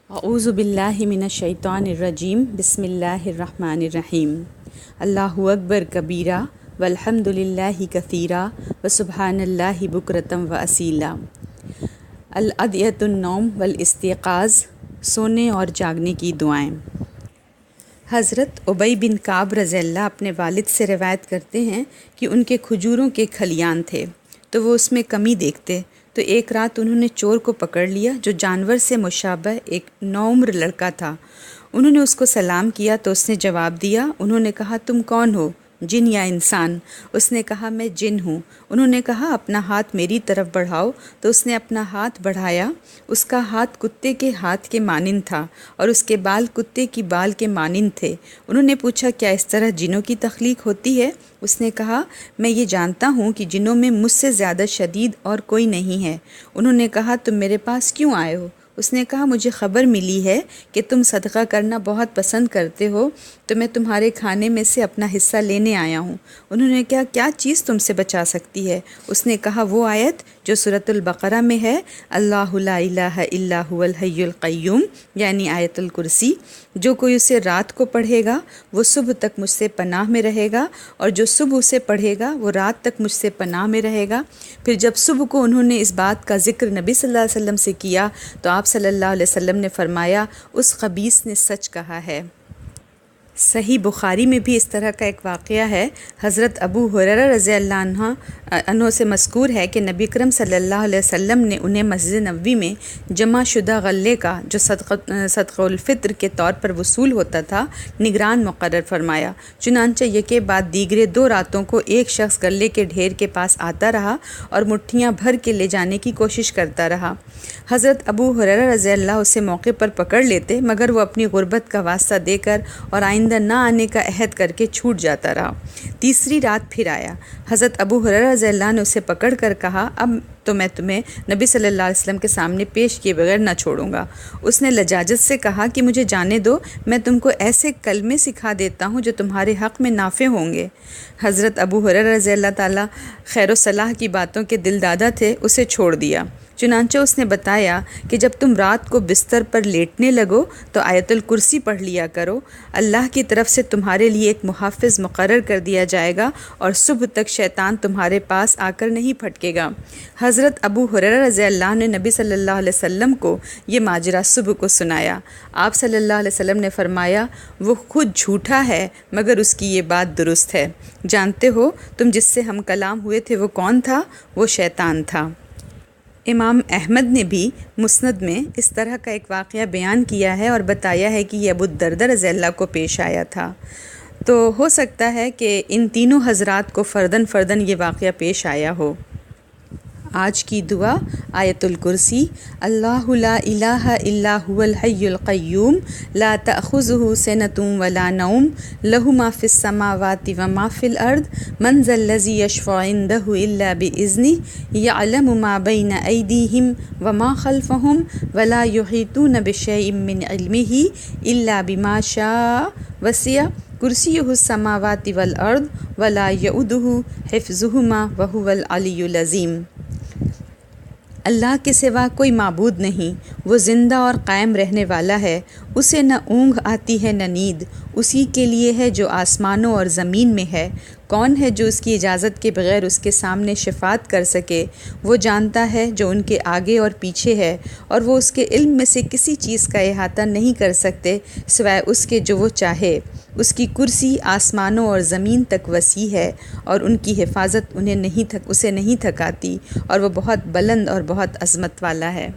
اعوذ باللہ من الشیطان الرجیم بسم اللہ الرحمن الرحیم اللہ اکبر کبیرہ والحمد للہ کثیرہ وسبحان اللہ بکرۃ واصیلا۔ الادعیۃ النوم والاستیقاظ، سونے اور جاگنے کی دعائیں۔ حضرت ابی بن کعب رضی اللہ اپنے والد سے روایت کرتے ہیں کہ ان کے کھجوروں کے کھلیان تھے تو وہ اس میں کمی دیکھتے، تو ایک رات انہوں نے چور کو پکڑ لیا جو جانور سے مشابہ ایک نوعمر لڑکا تھا۔ انہوں نے اس کو سلام کیا تو اس نے جواب دیا۔ انہوں نے کہا تم کون ہو، جن یا انسان؟ اس نے کہا میں جن ہوں۔ انہوں نے کہا اپنا ہاتھ میری طرف بڑھاؤ، تو اس نے اپنا ہاتھ بڑھایا۔ اس کا ہاتھ کتے کے ہاتھ کے مانند تھا اور اس کے بال کتے کی بال کے مانند تھے۔ انہوں نے پوچھا کیا اس طرح جنوں کی تخلیق ہوتی ہے؟ اس نے کہا میں یہ جانتا ہوں کہ جنوں میں مجھ سے زیادہ شدید اور کوئی نہیں ہے۔ انہوں نے کہا تم میرے پاس کیوں آئے ہو؟ اس نے کہا مجھے خبر ملی ہے کہ تم صدقہ کرنا بہت پسند کرتے ہو، تو میں تمہارے کھانے میں سے اپنا حصہ لینے آیا ہوں۔ انہوں نے کہا کیا چیز تم سے بچا سکتی ہے؟ اس نے کہا وہ آیت جو سورۃ البقرہ میں ہے، اللہ لا الہ الا هو الحی القیوم، یعنی آیت الکرسی۔ جو کوئی اسے رات کو پڑھے گا وہ صبح تک مجھ سے پناہ میں رہے گا، اور جو صبح اسے پڑھے گا وہ رات تک مجھ سے پناہ میں رہے گا۔ پھر جب صبح کو انہوں نے اس بات کا ذکر نبی صلی اللہ علیہ وسلم سے کیا تو آپ صلی اللہ علیہ وسلم نے فرمایا اس خبیث نے سچ کہا ہے۔ صحیح بخاری میں بھی اس طرح کا ایک واقعہ ہے۔ حضرت ابو ہریرہ رضی اللہ عنہ سے مذکور ہے کہ نبی اکرم صلی اللہ علیہ وسلم نے انہیں مسجد نبوی میں جمع شدہ غلے کا جو صدقہ الفطر کے طور پر وصول ہوتا تھا نگران مقرر فرمایا۔ چنانچہ یکے بعد دیگرے 2 راتوں کو ایک شخص غلے کے ڈھیر کے پاس آتا رہا اور مٹھیاں بھر کے لے جانے کی کوشش کرتا رہا۔ حضرت ابو ہریرہ رضی اللہ اسے موقع پر پکڑ لیتے، مگر وہ اپنی غربت کا واسطہ دے کر اور آئندہ نہ آنے کا عہد کر کے چھوٹ جاتا رہا۔ تیسری رات پھر آیا۔ حضرت ابو ہریرہ رضی اللہ نے اسے پکڑ کر کہا اب تو میں تمہیں نبی صلی اللہ علیہ وسلم کے سامنے پیش کیے بغیر نہ چھوڑوں گا۔ اس نے لجاجت سے کہا کہ مجھے جانے دو، میں تم کو ایسے کلمے سکھا دیتا ہوں جو تمہارے حق میں نافع ہوں گے۔ حضرت ابو ہریرہ رضی اللہ تعالیٰ خیر و صلاح کی باتوں کے دل دادا تھے، اسے چھوڑ دیا۔ چنانچہ اس نے بتایا کہ جب تم رات کو بستر پر لیٹنے لگو تو آیت الکرسی پڑھ لیا کرو، اللہ کی طرف سے تمہارے لیے ایک محافظ مقرر کر دیا جائے گا اور صبح تک شیطان تمہارے پاس آ کر نہیں پھٹکے گا۔ حضرت ابو ہریرہ رضی اللہ نے نبی صلی اللہ علیہ وسلم کو یہ ماجرا صبح کو سنایا۔ آپ صلی اللہ علیہ وسلم نے فرمایا وہ خود جھوٹا ہے مگر اس کی یہ بات درست ہے۔ جانتے ہو تم جس سے ہم کلام ہوئے تھے وہ کون تھا؟ وہ شیطان تھا۔ امام احمد نے بھی مسند میں اس طرح کا ایک واقعہ بیان کیا ہے اور بتایا ہے کہ یہ ابو الدرداء رضی اللہ کو پیش آیا تھا۔ تو ہو سکتا ہے کہ ان تینوں حضرات کو فرداً یہ واقعہ پیش آیا ہو۔ آج کی دعا آیت الکرسی، اللہ لا الہ الا هو الحی القیوم لا تأخذہ سنۃ ولا نوم لہ ما فی السماوات وما فی الارض من ذا الذی یشفع عندہ الا بإذنہ یعلم ما بین ایدیہم وما خلفہم ولا یحیطون بشیء من علمہ الا بما شاء وسع کرسیہ السماوات والارض ولا یؤودہ حفظہما وہو العلی العظیم۔ اللہ کے سوا کوئی معبود نہیں، وہ زندہ اور قائم رہنے والا ہے، اسے نہ اونگ آتی ہے نہ نیند، اسی کے لیے ہے جو آسمانوں اور زمین میں ہے۔ کون ہے جو اس کی اجازت کے بغیر اس کے سامنے شفاعت کر سکے؟ وہ جانتا ہے جو ان کے آگے اور پیچھے ہے، اور وہ اس کے علم میں سے کسی چیز کا احاطہ نہیں کر سکتے سوائے اس کے جو وہ چاہے۔ اس کی کرسی آسمانوں اور زمین تک وسیع ہے اور ان کی حفاظت اسے نہیں تھکاتی، اور وہ بہت بلند اور بہت عظمت والا ہے۔